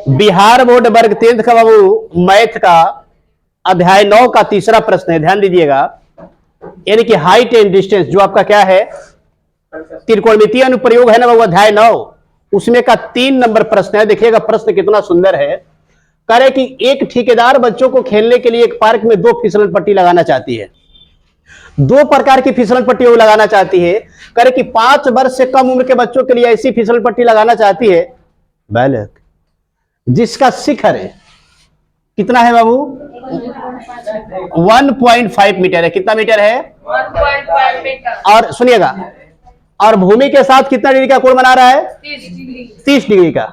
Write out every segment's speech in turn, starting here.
Bihar board वर्ग 10th का बाबू math का अध्याय 9 का तीसरा प्रश्न है, ध्यान दीजिएगा। यानी कि हाइट एंड डिस्टेंस जो आपका क्या है, त्रिकोणमितीय अनुप्रयोग है ना बाबू, अध्याय 9 उसमें का 3 नंबर प्रश्न है। देखिएगा प्रश्न कितना सुंदर है। कह रहे कि एक ठेकेदार बच्चों को खेलने के लिए एक पार्क में 2 फिसलन पट्टी लगाना चाहती है। 2 प्रकार की फिसलन पट्टी वो लगाना चाहती है। कह रहे कि 5 वर्ष से कम उम्र के बच्चों के लिए ऐसी फिसलन पट्टी लगाना चाहती है बालक जिसका शिखर है कितना है बाबू, 1.5 मीटर है। कितना मीटर है? 1.5 मीटर। और सुनिएगा, और भूमि के साथ कितना डिग्री का कोण बना रहा है? 30 डिग्री का।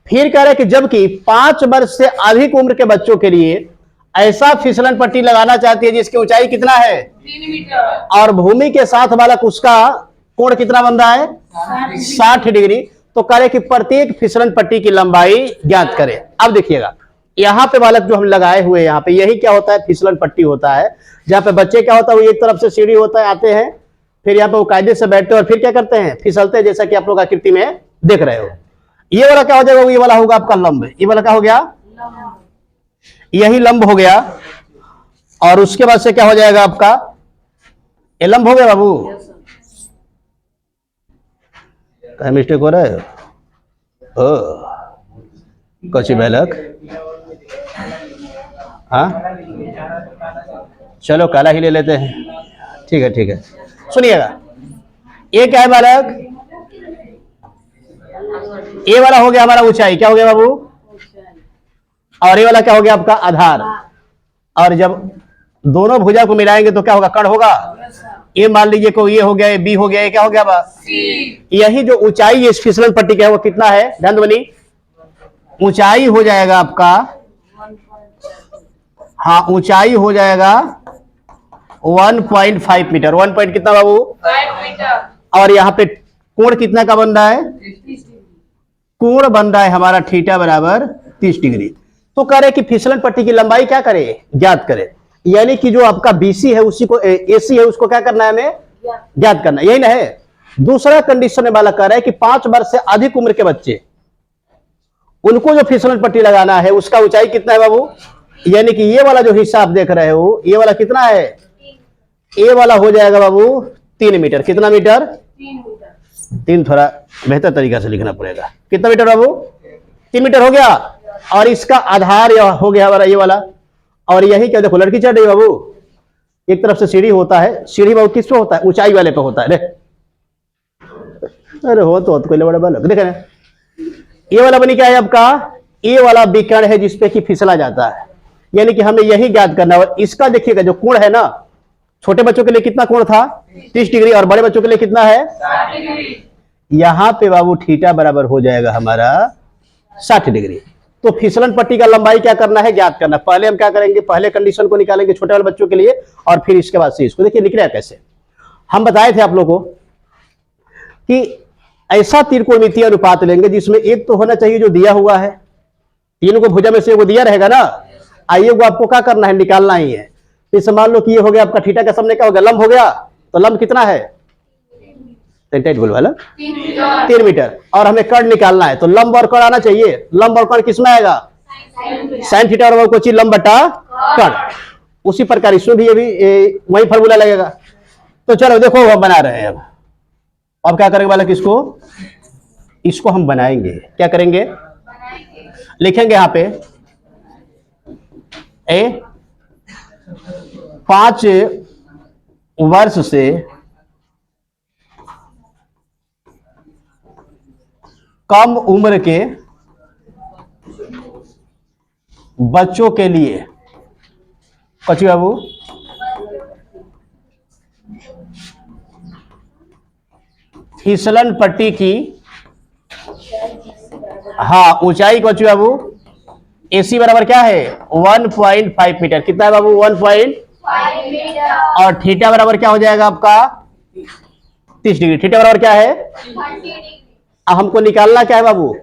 फिर कह रहे कि जबकि 5 वर्ष से अधिक उम्र के बच्चों के लिए ऐसा फिसलन पट्टी लगाना चाहती है जिसकी ऊंचाई कितना है? 3 मीटर। और भूमि के साथ बालक उसका कोण कितना बन रहा है? 60 डिग्री। तो कह रहे कि प्रत्येक फिसलन पट्टी की लंबाई ज्ञात करें। अब देखिएगा यहां पे बालक जो हम लगाए हुए यहाँ पे, यही क्या होता है? फिसलन पट्टी होता है। जहां पे बच्चे क्या होता है, वो एक तरफ से सीढ़ी होता है, आते हैं, फिर यहाँ पे वो कायदे से बैठते हैं और फिर क्या करते हैं? फिसलते हैं, जैसा कि आप लोग आकृति में देख रहे हो। ये वाला क्या हो जाएगा? ये वाला होगा आपका लंब। ये वाला क्या हो गया? यही लंब हो गया। और उसके बाद से क्या हो जाएगा आपका? ये लंब हो गया बाबू। क्या मिस्टेक हो रहा है? कच्ची बैलक, हाँ चलो काला ही ले लेते हैं। ठीक है ठीक है। सुनिएगा, ये क्या है बालक? ये वाला हो गया हमारा ऊंचाई। क्या हो गया बाबू? और ये वाला क्या हो गया आपका? आधार। और जब दोनों भुजा को मिलाएंगे तो क्या होगा? कण होगा। ये मान लीजिए को ये हो गया, ये बी हो गया, ये क्या हो गया बा? यही जो ऊंचाई इस फिसलन पट्टी का है वो कितना है? ध्यान दो बनी, ऊंचाई हो जाएगा आपका, हाँ ऊंचाई हो जाएगा 1.5 मीटर। 1 पॉइंट कितना बाबू? 5 मीटर। और यहाँ पे कोण कितना का बन रहा है? कोण बन रहा है हमारा थीटा बराबर 30 डिग्री। तो कह रहे कि फिसलन पट्टी की लंबाई क्या करे? ज्ञात करे। यानी कि जो आपका बीसी है उसी को, एसी है उसको क्या करना है? हमें ज्ञात करना, यही ना है। दूसरा कंडीशन में वाला कह रहा है कि 5 वर्ष से अधिक उम्र के बच्चे, उनको जो फिसलन पट्टी लगाना है उसका ऊंचाई कितना है बाबू? यानी कि ये वाला जो हिस्सा आप देख रहे हो, ये वाला कितना है? ये वाला हो जाएगा बाबू 3 मीटर। कितना मीटर? 3 मीटर। 3 थोड़ा बेहतर तरीका से लिखना पड़ेगा। कितना मीटर बाबू? 3 मीटर हो गया। और इसका आधार हो गया हमारा ये वाला। और यही क्या देखो, लड़की चढ़ रही बाबू, एक तरफ से सीढ़ी होता है। सीढ़ी बाबू किस पे होता है? ऊंचाई वाले पे होता है। अरे हो तो कोई बड़ा बालक देख रहे हैं। ये वाला बनी क्या है आपका? ये वाला विकर्ण है जिसपे कि फिसला जाता है। यानी कि हमें यही ज्ञात करना है। और इसका देखिएगा जो कोण है ना, छोटे बच्चों के लिए कितना कोण था? 30 डिग्री। और बड़े बच्चों के लिए कितना है? 60 डिग्री। यहां पे बाबू थीटा बराबर हो जाएगा हमारा 60 डिग्री। तो फिसलन पट्टी का लंबाई क्या करना है? ज्ञात करना। पहले हम क्या करेंगे? पहले कंडीशन को निकालेंगे छोटे वाले बच्चों के लिए, और फिर इसके बाद से इसको। देखिए निकलेगा कैसे। हम बताए थे आप लोगों को कि ऐसा त्रिकोणमितीय अनुपात लेंगे जिसमें एक तो होना चाहिए जो दिया हुआ है, तीनों को भुजा में से वो दिया रहेगा ना। आइए वो आपको क्या करना है? निकालना ही है। इसे मान लो कि ये हो गया आपका थीटा का सामने क्या हो गया? लंब हो गया। तो लंब कितना है? 3 मीटर। और हमें कर्ण निकालना है, तो लंब और कर्ण आना चाहिए। लंब और कर्ण किसमें आएगा? साइन थीटा और कोची लंब बटा कर्ण। उसी प्रकार इसमें भी ये भी वही फॉर्मूला लगेगा। तो चलो देखो हम बना रहे हैं। अब क्या करेंगे बालक? इसको हम बनाएंगे। क्या करेंगे? लिखेंगे यहां पे 5 वर्ष से कम उम्र के बच्चों के लिए, कच्ची बाबू, फिसलन पट्टी की, हाँ ऊंचाई कच्ची बाबू, एसी बराबर क्या है? 1.5 मीटर। कितना है बाबू? 1.5 मीटर। और थीटा बराबर क्या हो जाएगा आपका? 30 डिग्री। थीटा बराबर क्या है? 30 डिग्री। अब हमको निकालना क्या है बाबू?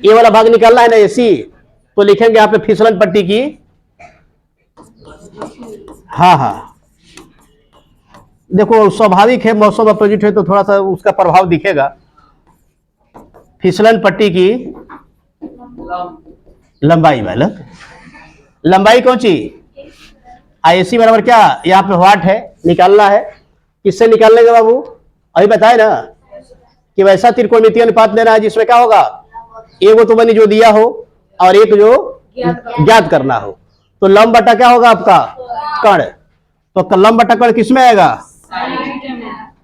ये वाला भाग निकालना है ना, एसी। तो लिखेंगे यहाँ पे फिसलन पट्टी की, हाँ हाँ देखो स्वाभाविक है, मौसम अपोजिट है तो थोड़ा सा उसका प्रभाव दिखेगा। फिसलन पट्टी की लंबाई बालक, लंबाई कौन सी? AC बराबर क्या, यहाँ पे वाट है, निकालना है। किससे निकालने का बाबू? अभी बताए ना कि वैसा त्रिकोणमितीय अनुपात लेना है जिसमें क्या होगा, एक तो बनी जो दिया हो और एक जो ज्ञात करना हो। तो लंब बटा क्या होगा आपका, कर्ण। तो लंब बटा कर्ण किसमें आएगा?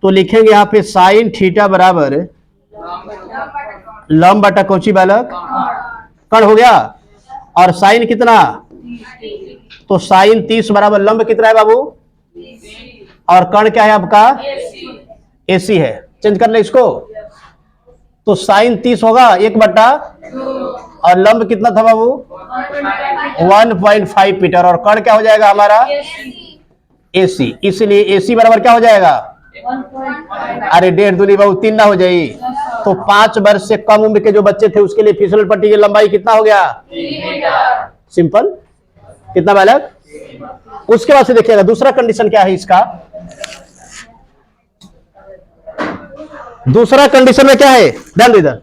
तो लिखेंगे यहाँ पे साइन थीटा बराबर लंब बटा कौन सी बालक, कर्ण हो गया। और साइन कितना, तो साइन 30 बराबर लंब कितना है बाबू, और कर्ण क्या है आपका, AC है। चेंज कर ले इसको, तो साइन 30 होगा 1/2 और लंब कितना था बाबू, 1.5 मीटर। और कर्ण क्या हो जाएगा हमारा, AC। इसलिए AC बराबर क्या हो जाएगा, अरे 1.5 दूनी बाबू 3 ना हो जाए। तो 5 वर्ष से कम उम्र के जो बच्चे थे उसके लिए फिसल पट्टी की लंबाई कितना हो गया, सिंपल। कितना बालक? उसके बाद से देखिएगा दूसरा कंडीशन क्या है इसका। दूसरा कंडीशन में क्या है, ध्यान दो इधर।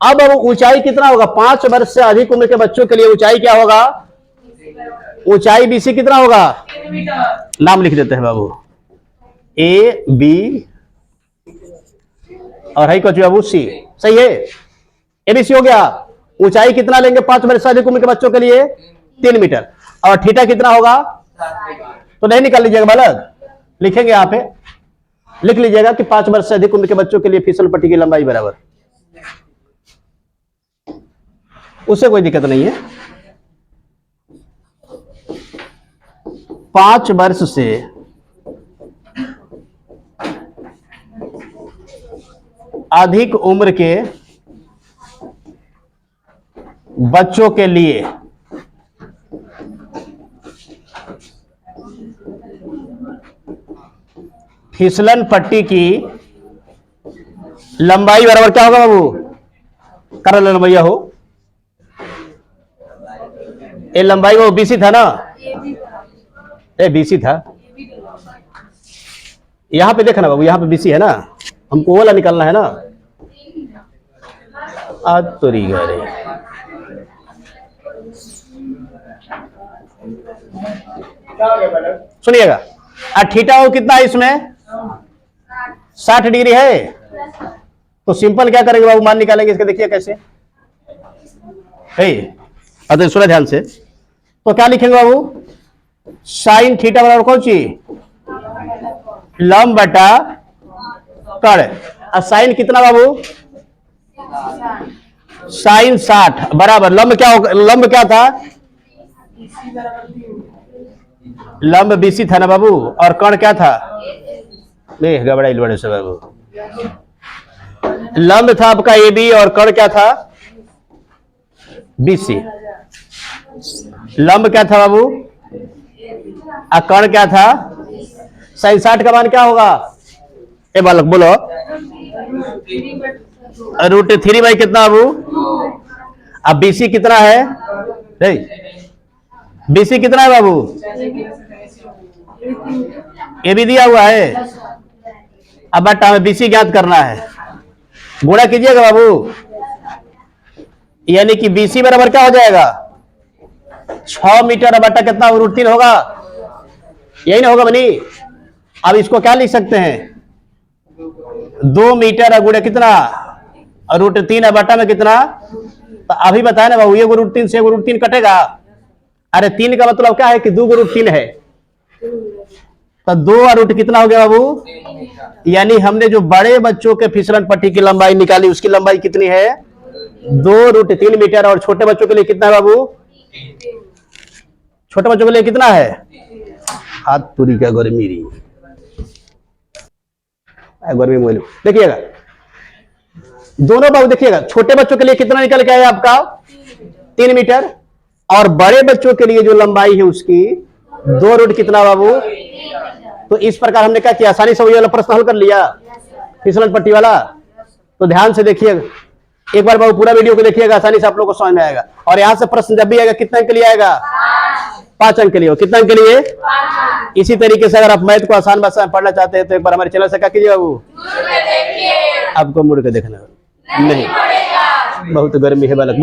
अब ऊंचाई कितना होगा, 5 वर्ष से अधिक उम्र के बच्चों के लिए ऊंचाई क्या होगा, ऊंचाई BC कितना होगा, नाम लिख देते हैं बाबू, AB और है कुछ बाबू C। सही है, ABC हो गया। ऊंचाई कितना लेंगे 5 वर्ष से अधिक उम्र के बच्चों के लिए, 3 मीटर। और थीटा कितना होगा, तो नहीं निकाल लीजिएगा बालक, लिखेंगे यहाँ पे, लिख लीजिएगा कि 5 वर्ष से अधिक उम्र के बच्चों के लिए फिसल पट्टी की लंबाई बराबर, उससे कोई दिक्कत नहीं है। 5 वर्ष से अधिक उम्र के बच्चों के लिए फिसलन पट्टी की लंबाई बराबर क्या होगा बाबू, कर लो भैया हो, ये लंबाई वो BC था ना, ये BC था। यहां पे देखना बाबू, यहां पे BC है ना, हमको वाला निकालना है ना। आज तो रीगा रे, सुनिएगा। थीटा वो कितना है इसमें, 60 डिग्री है। तो सिंपल क्या करेंगे बाबू, मान निकालेंगे इसका, देखिए कैसे है, सुना ध्यान से। तो क्या लिखेंगे बाबू, साइन थीटा बराबर कौन सी, लंब बटा कर्ण। और साइन कितना बाबू, साइन 60 बराबर लंब क्या होगा, लंब क्या था, लंब BC था ना बाबू, और कर्ण क्या था, नहीं घबराइल बड़े से बाबू, लंब था आपका AB और कर्ण क्या था BC। लंब क्या था बाबू, और कर्ण क्या था, साइन 60 का मान क्या होगा, ए बालक बोलो, √3 कितना बाबू। अब BC कितना है, BC कितना है बाबू, ये भी दिया हुआ है। अब बट हमें BC ज्ञात करना है, गुणा कीजिएगा बाबू, यानी कि BC बराबर क्या हो जाएगा, 6 मीटर बटा कितना, √3 होगा, यही ना होगा बनी। अब इसको क्या लिख सकते हैं, 2 मीटर गुणा कितना, √3 बटा में कितना। तो अभी बताया ना बाबू, ये √3 से √3 कटेगा। अरे 3 का मतलब क्या है कि 2 √3 है, तो 2 और √3 कितना हो गया बाबू, यानी हमने जो बड़े बच्चों के फिसलन पट्टी की लंबाई निकाली उसकी लंबाई कितनी है, 2√3 मीटर। और छोटे बच्चों के लिए कितना है बाबू, छोटे बच्चों के लिए कितना है, हाथ पूरी क्या गर्मी रही, गर्मी मोल देखिएगा दोनों बाबू, देखिएगा छोटे बच्चों के लिए कितना निकल के आया आपका, 3 मीटर। और बड़े बच्चों के लिए जो लंबाई है उसकी 2 कितना बाबू। तो इस प्रकार हमने क्या किया, आसानी से वही वाला प्रश्न हल कर लिया, फिसलन पट्टी वाला। तो ध्यान से देखिएगा, एक बार बाबू पूरा वीडियो को देखिएगा, आसानी से आप लोग को समझ में आएगा। और यहां से प्रश्न जब भी आएगा कितने अंक के लिए आएगा, 5 अंक के लिए। कितने अंक के लिए, इसी तरीके से अगर आप मैथ को आसान भाषा में पढ़ना चाहते हैं तो एक बार हमारे चैनल से क्या कीजिए बाबू, आपको मुड़ के देखना नहीं, बहुत गर्मी है बालक।